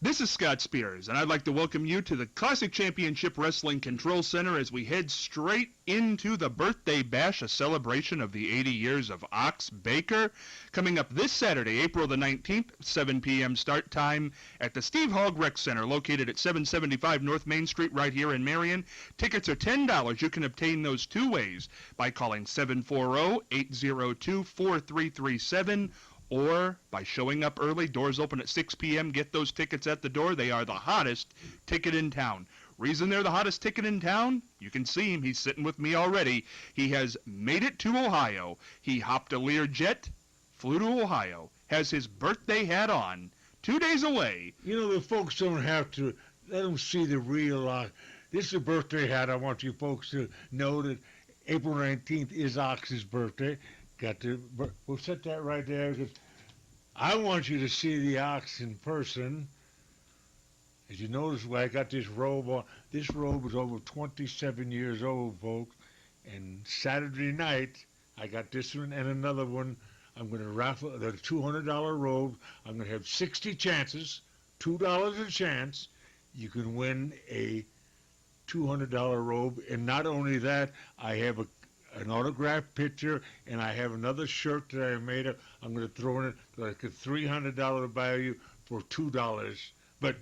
This is Scott Spears, and I'd like to welcome you to the Classic Championship Wrestling Control Center as we head straight into the Birthday Bash, a celebration of the 80 years of Ox Baker, coming up this Saturday, April the 19th, 7 p.m. start time at the Steve Hogg Rec Center, located at 775 North Main Street right here in Marion. Tickets are $10. You can obtain those two ways by calling 740-802-4337 or by showing up early. Doors open at 6 p.m. Get those tickets at the door. They are the hottest ticket in town. Reason they're the hottest ticket in town? You can see him. He's sitting with me already. He has made it to Ohio. He hopped a Lear jet, flew to Ohio, has his birthday hat on, 2 days away. You know, the folks don't have to let them see the real this is a birthday hat. I want you folks to know that April 19th is Ox's birthday. We'll set that right there, because I want you to see the Ox in person. As you notice, I got this robe on. This robe is over 27 years old, folks. And Saturday night, I got this one and another one. I'm going to raffle the $200 robe. I'm going to have 60 chances, $2 a chance. You can win a $200 robe. And not only that, I have an autographed picture, and I have another shirt that I made up. I'm going to throw in it like a $300 value for $2. But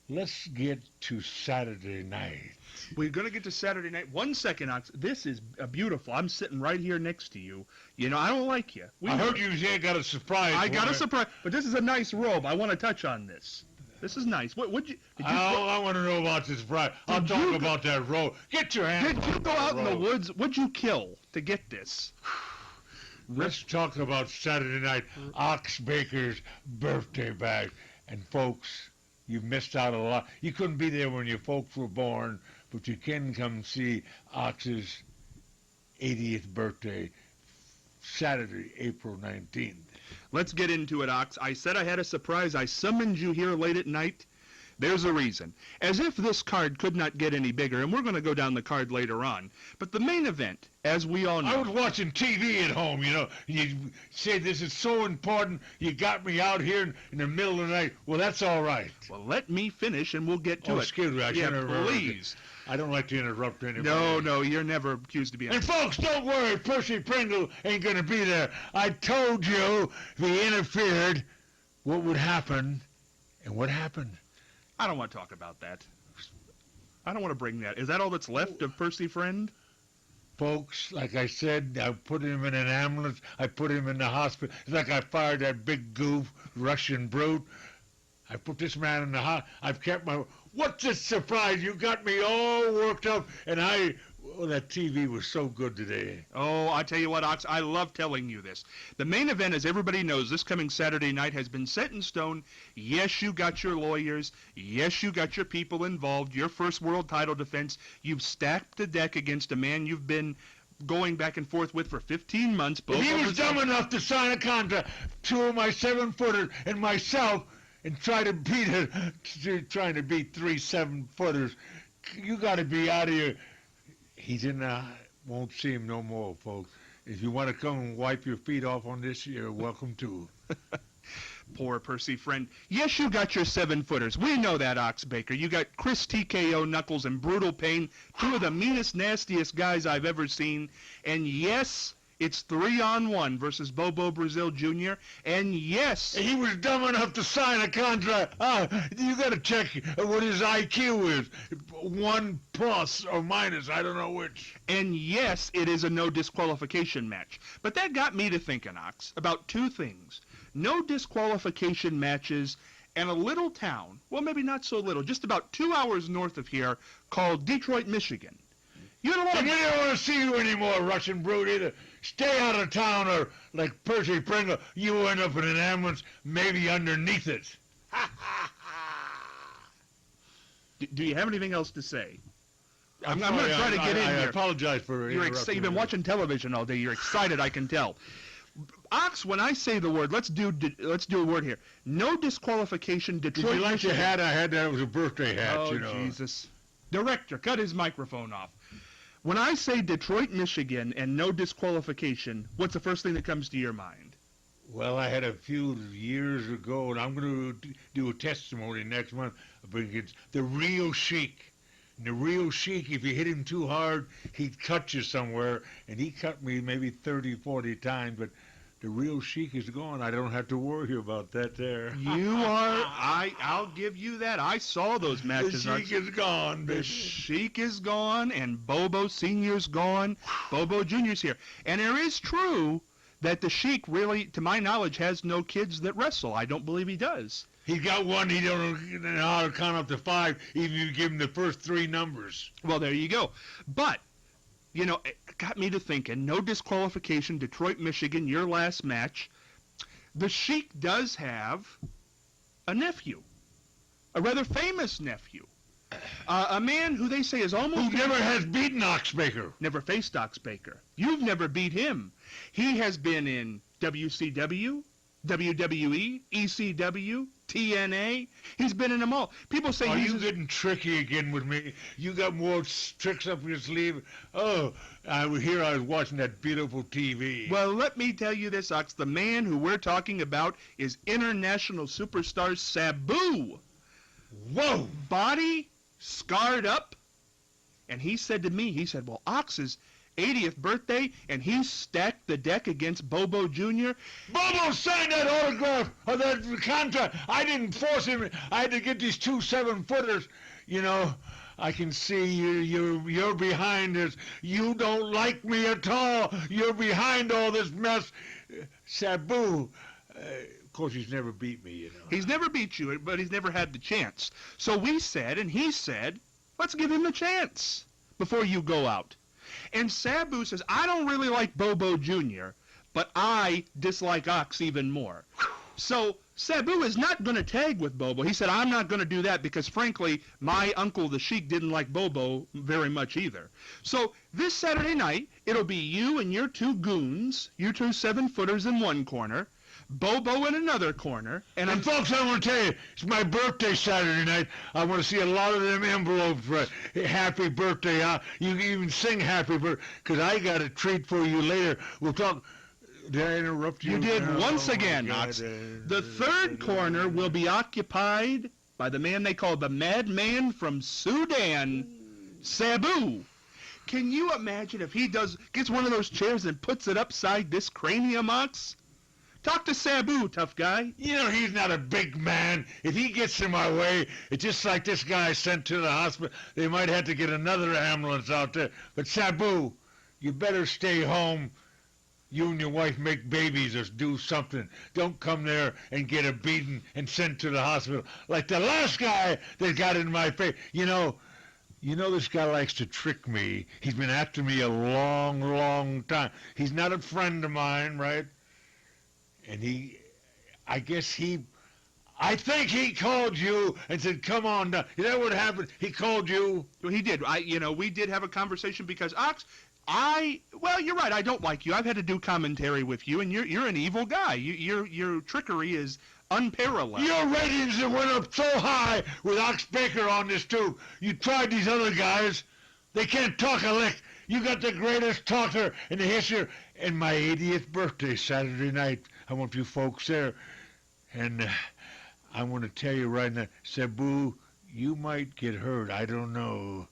let's get to Saturday night. We're going to get to Saturday night. 1 second, Ox. This is beautiful. I'm sitting right here next to you. You know, I don't like you. I heard you say I got a surprise. I got a surprise, but this is a nice robe. I want to touch on this. This is nice. I want to know about this surprise. I'll talk about that robe. Get your hands. Did you go out in the woods? What'd you kill to get this? Let's talk about Saturday night, Ox Baker's birthday bash. And folks, you've missed out a lot. You couldn't be there when your folks were born, but you can come see Ox's 80th birthday, Saturday, April 19th. Let's get into it, Ox. I said I had a surprise. I summoned you here late at night. There's a reason. As if this card could not get any bigger, and we're going to go down the card later on. But the main event, as we all know... I was watching TV at home, you know. You say this is so important. You got me out here in the middle of the night. Well, that's all right. Well, let me finish, and we'll get to it. Excuse me. Please. I don't like to interrupt anybody. No, you're never accused of being... And folks, don't worry. Percy Pringle ain't going to be there. I told you if he interfered, what would happen, and what happened. I don't want to talk about that. I don't want to bring that. Is that all that's left of Percy Friend? Folks, like I said, I put him in an ambulance. I put him in the hospital. It's like I fired that big goof Russian brute. I put this man in the hospital. I've kept my... What's this surprise? You got me all worked up, and that TV was so good today. Oh, I tell you what, Ox, I love telling you this. The main event, as everybody knows, this coming Saturday night has been set in stone. Yes, you got your lawyers. Yes, you got your people involved. Your first world title defense. You've stacked the deck against a man you've been going back and forth with for 15 months. If he was dumb enough to sign a contract, two of my 7-footers and myself, and trying to beat 3 7-footers, you got to be out of here. He's in the... Won't see him no more, folks. If you want to come and wipe your feet off on this, you're welcome to. Poor Percy Friend. Yes, you got your 7-footers. We know that, Ox Baker. You got Chris TKO Knuckles and Brutal Pain, two of the meanest, nastiest guys I've ever seen. And yes, it's 3-on-1 versus Bobo Brazil Jr. And yes, he was dumb enough to sign a contract. You got to check what his IQ is. 1 plus or minus, I don't know which. And yes, it is a no disqualification match. But that got me to thinking, Ox, about two things. No disqualification matches and a little town, well, maybe not so little, just about 2 hours north of here, called Detroit, Michigan. You don't want to see you anymore, Russian brute, either. Stay out of town, or like Percy Pringle, you end up in an ambulance, maybe underneath it. Do you have anything else to say? I'm going to try to get in here. I apologize for interrupting. You've been watching television all day. You're excited, I can tell. Ox, when I say the word, let's do a word here. No disqualification. Detroit. Did you like the hat I had? That was a birthday hat. Oh, you know. Jesus. Director, cut his microphone off. When I say Detroit, Michigan, and no disqualification, what's the first thing that comes to your mind? Well, I had a few years ago, and I'm going to do a testimony next month against the real Sheik. And the real Sheik, if you hit him too hard, he'd cut you somewhere, and he cut me maybe 30, 40 times, but the real Sheik is gone. I don't have to worry about that there. I'll give you that. I saw those matches. The Sheik is gone, The baby. Sheik is gone, and Bobo Sr.'s gone. Bobo Jr.'s here. And it is true that the Sheik really, to my knowledge, has no kids that wrestle. I don't believe he does. He's got one, he don't know how to count up to 5, even if you give him the first 3 numbers. Well, there you go. But, you know, it got me to thinking, no disqualification, Detroit, Michigan, your last match. The Sheik does have a nephew, a rather famous nephew, a man who they say is almost... Who never has beaten Oxbaker. Never faced Ox Baker. You've never beat him. He has been in WCW, WWE, ECW, TNA. He's been in them all. People say Are he's... you getting tricky again with me? You got more tricks up your sleeve? Oh, I was watching that beautiful TV. Well, let me tell you this, Ox. The man who we're talking about is international superstar Sabu. Whoa! Body scarred up. And he said to me, he said, well, Ox's 80th birthday, and he stacked the deck against Bobo Jr. Bobo signed that autograph or that contract. I didn't force him. I had to get these 2 7-footers. You know, I can see you're behind this. You don't like me at all. You're behind all this mess. Sabu, of course, he's never beat me, you know. He's never beat you, but he's never had the chance. So we said, and he said, let's give him the chance before you go out. And Sabu says, I don't really like Bobo Jr., but I dislike Ox even more. So Sabu is not going to tag with Bobo. He said, I'm not going to do that because, frankly, my uncle, the Sheik, didn't like Bobo very much either. So this Saturday night, it'll be you and your 2 goons, you 2 7-footers in one corner, Bobo in another corner. And folks, I want to tell you, it's my birthday Saturday night. I want to see a lot of them envelopes for happy birthday. You can even sing happy birthday, because I got a treat for you later. We'll talk. Did I interrupt you? You did once my again, God. Knox. The third corner will be occupied by the man they call the Madman from Sudan, Sabu. Can you imagine if he gets one of those chairs and puts it upside this cranium, Ox? Talk to Sabu, tough guy. You know, he's not a big man. If he gets in my way, it's just like this guy sent to the hospital. They might have to get another ambulance out there. But Sabu, you better stay home. You and your wife make babies or do something. Don't come there and get a beating and sent to the hospital like the last guy that got in my face. You know this guy likes to trick me. He's been after me a long, long time. He's not a friend of mine, right? And I think he called you and said, come on down. Is that what happened? He called you? Well, he did. We did have a conversation because, Ox, well, you're right. I don't like you. I've had to do commentary with you, and you're an evil guy. Your trickery is unparalleled. Your ratings have went up so high with Ox Baker on this too. You tried these other guys. They can't talk a lick. You got the greatest talker in the history. And my 80th birthday Saturday night. I want you folks there. And I want to tell you right now, Sabu, you might get hurt. I don't know.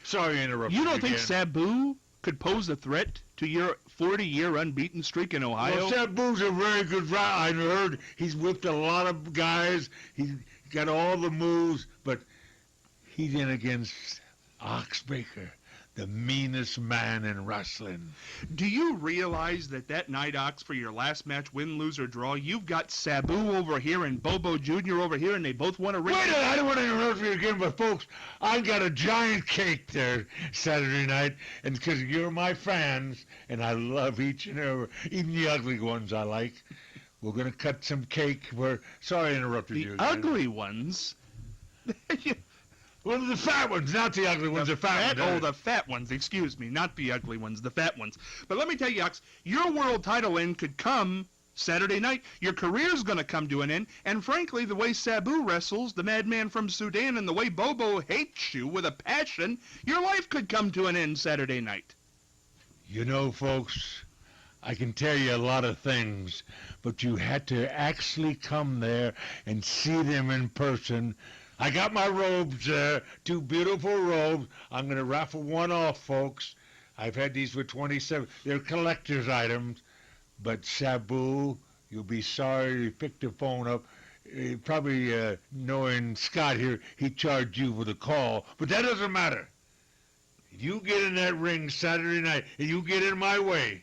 Sorry I interrupted you. You don't think again. Sabu could pose a threat to your 40-year unbeaten streak in Ohio? Well, Sabu's a very good rider. I heard he's whipped a lot of guys. He's got all the moves, but he's in against Ox Baker, the meanest man in wrestling. Do you realize that night, Ox, for your last match, win, lose, or draw, you've got Sabu over here and Bobo Jr. over here, and they both want to ring? Wait a minute, I don't want to interrupt you again, but folks, I got a giant cake there Saturday night, and because you're my fans, and I love each and every, even the ugly ones I like, we're going to cut some cake. Sorry I interrupted you The again. ugly ones? Well, the fat ones, not the ugly ones, the fat ones. Oh, the fat ones, excuse me, not the ugly ones, the fat ones. But let me tell you, Ox, your world title end could come Saturday night. Your career's going to come to an end, and frankly, the way Sabu wrestles, the madman from Sudan, and the way Bobo hates you with a passion, your life could come to an end Saturday night. You know, folks, I can tell you a lot of things, but you had to actually come there and see them in person. I got my robes there, 2 beautiful robes. I'm going to raffle one off, folks. I've had these for 27. They're collector's items. But Sabu, you'll be sorry you picked the phone up. Probably knowing Scott here, he charged you for the call. But that doesn't matter. If you get in that ring Saturday night and you get in my way,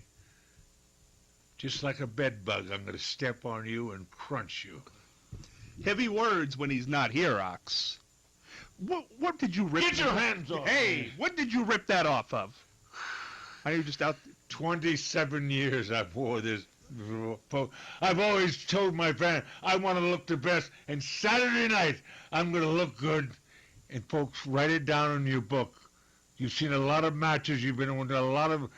just like a bed bug, I'm going to step on you and crunch you. Heavy words when he's not here, Ox. What did you rip? Get your hands off! Hey, what did you rip that off of? Are you just out? 27 years I've wore this. I've always told my friend I want to look the best, and Saturday night I'm going to look good. And folks, write it down in your book. You've seen a lot of matches. You've been on a lot of.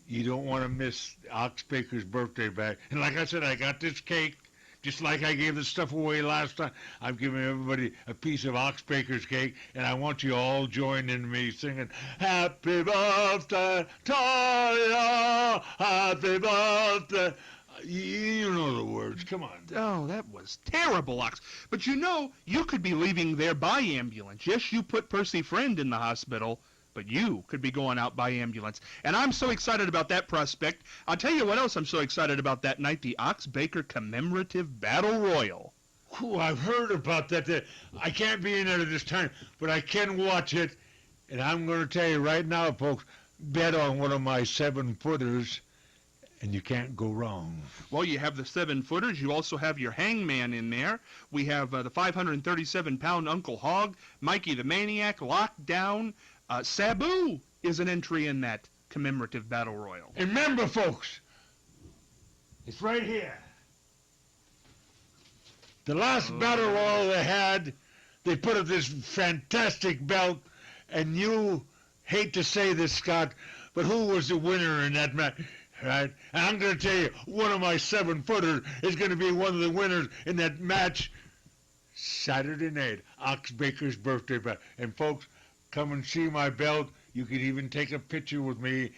You don't want to miss Ox Baker's birthday back. And like I said, I got this cake. Just like I gave the stuff away last time, I'm giving everybody a piece of Ox Baker's cake, and I want you all joining me singing, Happy Birthday to you, Happy Birthday. You know the words. Come on. Oh, that was terrible, Ox. But you know, you could be leaving there by ambulance. Yes, you put Percy Friend in the hospital, but you could be going out by ambulance. And I'm so excited about that prospect. I'll tell you what else I'm so excited about that night, the Ox Baker Commemorative Battle Royal. Ooh, I've heard about that. I can't be in there this time, but I can watch it. And I'm going to tell you right now, folks, bet on one of my 7-footers, and you can't go wrong. Well, you have the 7-footers. You also have your hangman in there. We have the 537-pound Uncle Hog, Mikey the Maniac, Lockdown. Sabu is an entry in that commemorative battle royal. And remember, folks, it's right here. The last battle royal they had, they put up this fantastic belt, and you hate to say this, Scott, but who was the winner in that match? Right? And I'm going to tell you, one of my 7-footers is going to be one of the winners in that match Saturday night, Ox Baker's birthday match. And folks, come and see my belt. You can even take a picture with me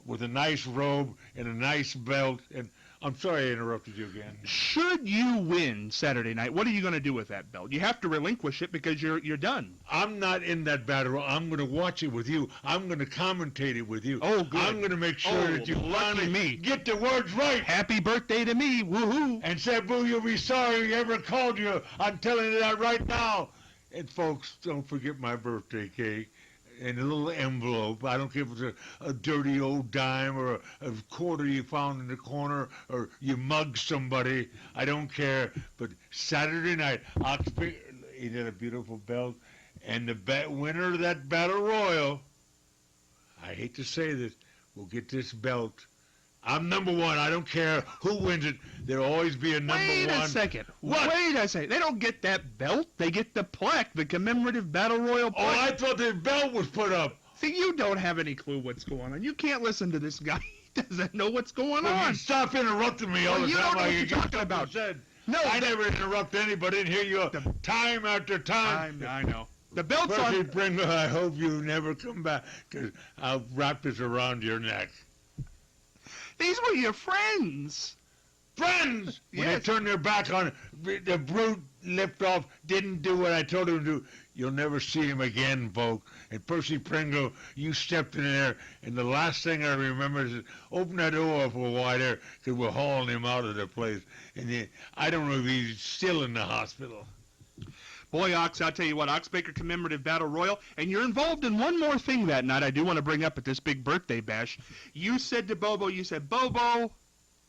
with a nice robe and a nice belt. And I'm sorry I interrupted you again. Should you win Saturday night, what are you going to do with that belt? You have to relinquish it because you're done. I'm not in that battle. I'm going to watch it with you. I'm going to commentate it with you. Oh, good. I'm going to make sure that you finally get the words right. Happy birthday to me. Woohoo. And Sabu, you'll be sorry you ever called you. I'm telling you that right now. And folks, don't forget my birthday cake. In a little envelope. I don't care if it's a dirty old dime or a quarter you found in the corner or you mugged somebody. I don't care. But Saturday night, Oxford, he did a beautiful belt. And the winner of that battle royal, I hate to say this, will get this belt. I'm number one. I don't care who wins it. There'll always be a number one. Wait a second. What? Wait a second. They don't get that belt. They get the plaque, the commemorative battle royal plaque. Oh, I thought the belt was put up. See, you don't have any clue what's going on. You can't listen to this guy. He doesn't know what's going on. Stop interrupting me all the you time. don't know what you're talking about. No, I never interrupt anybody. And here you are, time after time. I know. The belt's Percy on. Pringle, I hope you never come back, because I'll wrap this around your neck. These were your friends. Friends! When they Yes. turned their back on it, the brute lift off, didn't do what I told him to do. You'll never see him again, folks. And Percy Pringle, you stepped in there, and the last thing I remember is open that door up a little wider, because we're hauling him out of the place. And I don't know if he's still in the hospital. Boy, Ox, I'll tell you what, Ox Baker Commemorative Battle Royal, and you're involved in one more thing that night I do want to bring up at this big birthday bash. You said to Bobo, Bobo,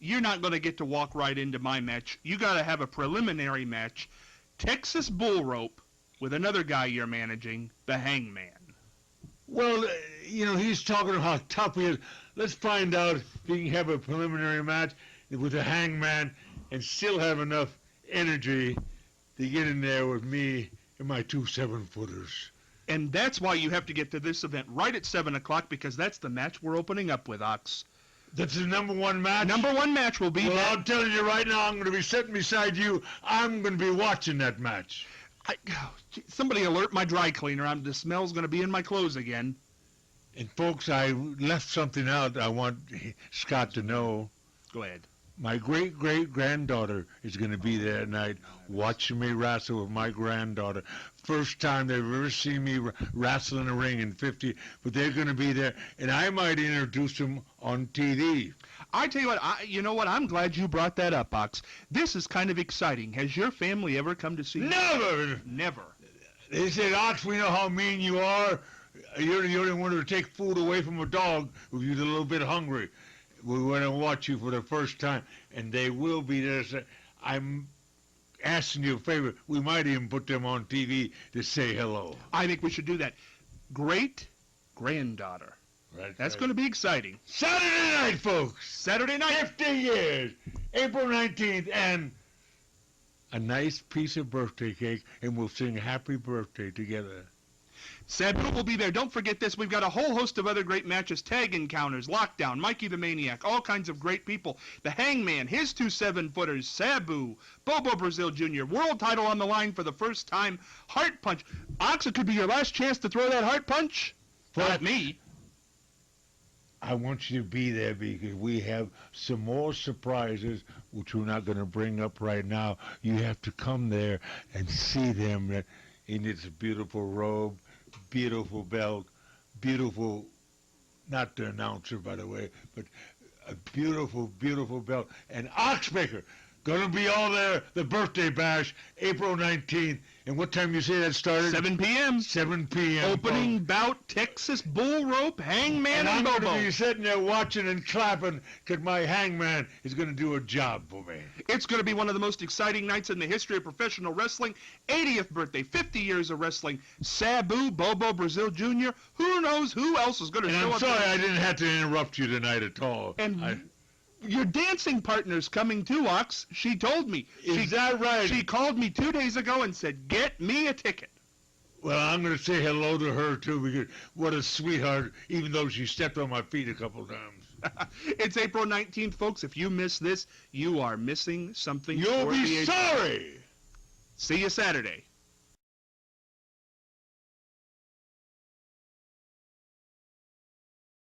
you're not going to get to walk right into my match. You got to have a preliminary match, Texas bull rope, with another guy you're managing, the Hangman. Well, he's talking about how tough he is. Let's find out if he can have a preliminary match with the Hangman and still have enough energy to get in there with me and my 2 7-footers. And that's why you have to get to this event right at 7 o'clock, because that's the match we're opening up with, Ox. That's the number one match? Number one match will be Well, that. I'm telling you right now, I'm going to be sitting beside you. I'm going to be watching that match. Somebody alert my dry cleaner. The smell's going to be in my clothes again. And, folks, I left something out I want Scott to know. Go ahead. My great-great-granddaughter is going to be there that night watching me wrestle with my granddaughter. First time they've ever seen me wrestle in a ring in 50, but they're going to be there, and I might introduce them on TV. I tell you what, you know what? I'm glad you brought that up, Ox. This is kind of exciting. Has your family ever come to see you? Never! Never. They said, Ox, we know how mean you are. You're the only one to take food away from a dog if you're a little bit hungry. We want to watch you for the first time, and they will be there. So I'm asking you a favor. We might even put them on TV to say hello. I think we should do that. Great-granddaughter. Right, That's going to be exciting. Saturday night, folks. Saturday night. 50 years. April 19th, and a nice piece of birthday cake, and we'll sing happy birthday together. Sabu will be there. Don't forget this. We've got a whole host of other great matches. Tag encounters, Lockdown, Mikey the Maniac, all kinds of great people. The Hangman, his 2 7-footers, Sabu, Bobo Brazil Jr., world title on the line for the first time. Heart Punch. Ox, it could be your last chance to throw that heart punch. Not me. I want you to be there because we have some more surprises, which we're not going to bring up right now. You have to come there and see them in its beautiful robe, beautiful belt, beautiful, not the announcer, by the way, but a beautiful, beautiful belt. And Oxbaker, going to be all there, the birthday bash, April 19th. And what time you say that started? 7 p.m. 7 p.m. Opening bout, Texas bull rope, Hangman and I'm Bobo. going to be sitting there watching and clapping because my hangman is going to do a job for me. It's going to be one of the most exciting nights in the history of professional wrestling. 80th birthday, 50 years of wrestling. Sabu, Bobo Brazil Jr. Who knows who else is going to show And up? I'm sorry I didn't have to interrupt you tonight at all. And your dancing partner's coming too, Ox. She told me. Is that right? She called me 2 days ago and said, "Get me a ticket." Well, I'm going to say hello to her, too, because what a sweetheart, even though she stepped on my feet a couple times. It's April 19th, folks. If you miss this, you are missing something. You'll for be the sorry! See you Saturday.